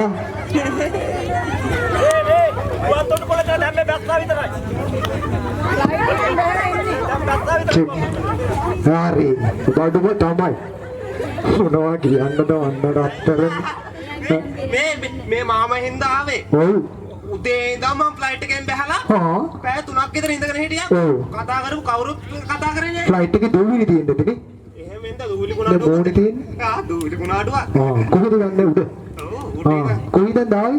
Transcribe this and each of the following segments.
Hari, baru buat tamai. Sudah lagi, anda dokter. මේ මාම හින්දා ආවේ. ඔව්. උදේ ඉඳන් මම ෆ්ලයිට් එකෙන් බැහැලා. හා. පැය 3ක් විතර ඉඳගෙන හිටියා. ඔව්. කතා කරමු කවුරුත් කතා කරන්නේ. ෆ්ලයිට් එකේ දූවිලි තියෙන්නද නේ? එහෙම එන්ද දූවිලි කුණාඩුව. බෝඩි තියෙන්නේ. ආ දූවිලි කුණාඩුව. කොහොමද ගන්නේ උඩ? ඔව් උඩ. කොයිද දායි?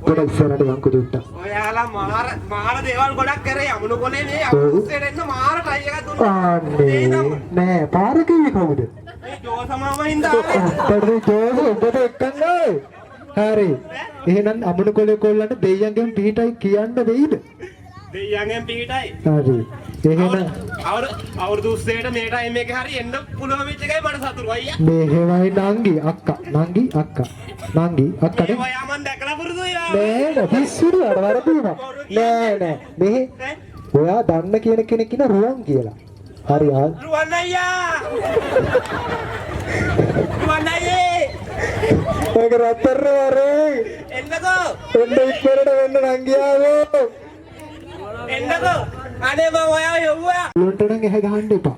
ගොඩක් ඉස්සරහට යන්කෝ දුට්ට. ඔයාලා මාර දේවල් ගොඩක් කරේ යමුණු කොනේ මේ අවුස්සෙට එන්න මාර ට්‍රයි එකක් දුන්නා. නෑ පාර කිව්වේ කවුද? මේ ජෝසමාම හින්දා ආවේ. ඔබට ජෝස ඔබට එක්කන්නේ. හරි. එහෙනම් අමුණු කොලේ කොල්ලන්ට දෙයියන්ගෙන් පිටයි කියන්න වෙයිද? දෙයියන්ගෙන් පිටයි. හරි. එහෙනම් අවුරුදු 30ට මේ ටයිම් එකේ හරි එන්න පුළුවන් වෙච්ච එකයි මට සතුටු අයියා. මේ හේවයි නංගි අක්කා නංගි අක්කාට ඔයා මන් දැකලා පුරුදුයි නෑ පිස්සුද අර වරදිනවා නෑ මෙහෙ ඔයා දන්න කියන කෙනෙක් ඉන්න රුවන් කියලා හරි රුවන් අයියා රුවන් අයියේ ඒක රත්තර වරේ එන්නකෝ එන්න ඉස්සරට වෙන්න නංගියාවෝ එන්නකෝ අනේ මම ඔයාව යවුවා උන්ට නම් එහ ගහන්න එපා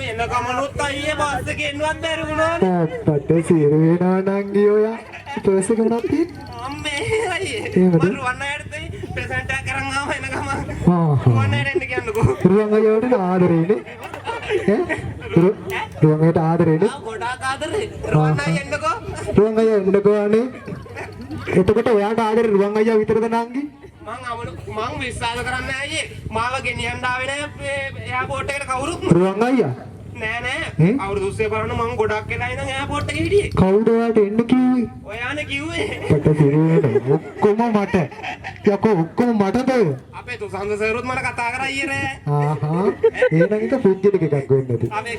එන්න කමනොත් අයියේ බස් එකේ එන්නවත් බැරි වුණානේ අප්පට සිර වෙනා නංගි ඔයා පර්ස් එක මොනවද තියෙන්නේ අම්මේ අයියේ එහෙමද? මම රුවන් අයියට දෙයි ප්‍රසන්ට් එකක් කරන් ආව එන ගම හා රුවන් අයියට එන්න කියන්නකෝ රුවන් අයියට ආදරේනේ රුවන් අයියට ආදරේනේ ගොඩාක් ආදරේ රුවන් අයියා එන්නකෝ රුවන් අයියා එන්නකෝ අනේ එතකොට ඔයාට ආදරේ රුවන් අයියා විතරද නංගි මං විශ්වාස කරන්නේ අයියේ මාව ගෙනියන්න ආවේ නෑ එයාපෝට් එකට කවුරුත් රුවන් අයියා නෑ අවුරුදු 30 බලන්න මං ගොඩක් වෙලා ඉඳන් එයාපෝට් එකේ හිටියේ කවුද ඔයාට එන්න කිව්වේ ඔයානේ කිව්වේ පට සිරුරේට ඔක්කොම මට යකෝ ඔක්කොම මටද අපේ තුසන්ද සර්වත් මට කතා කරා ඊයේ රෑ ආහා එහෙනම් එක පුජ්ජල එකක් වෙන්නද අපේ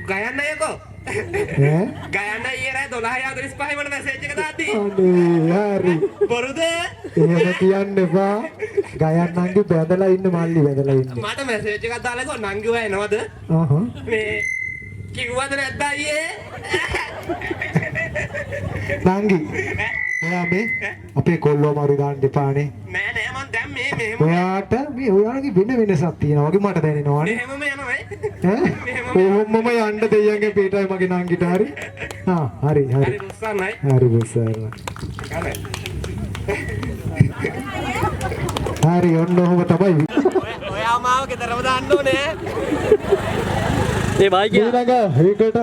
ගයන්න අයකෝ ඈ ගයන්න ඊයේ රෑ 12:45 මට මැසේජ් එක දාද්දි අනේ හරි බොරුද එහෙම කියන්න එපා ගයන්නන්ගේ බැඳලා ඉන්න මල්ලි බැඳලා ඉන්න මට මැසේජ් එකක් දාලා කිව්වා නංගි ඔයා එනවද ආහා මේ කිව්වද නැද්ද අයියේ නංගි ඔයා මේ අපේ කොල්ලෝ මරු දාන්න එපානේ නෑ මං දැන් මෙහෙම ඔයාට මේ ඔයාලගේ වෙන වෙනසක් තියෙනවා වගේ මට දැනෙනවානේ මෙහෙමම යනවා කොහොමම යන්න දෙයියන්ගේ පිටයි මගේ නංගිට හරි හරි හරි මුස්සන්නයි හරි මුස්සන්න හරි ඔන්න ඔහොම තමයි ඔයා මාව ගෙදරම දාන්න ඕනේ ඒ බයි ඊළඟ ඒකට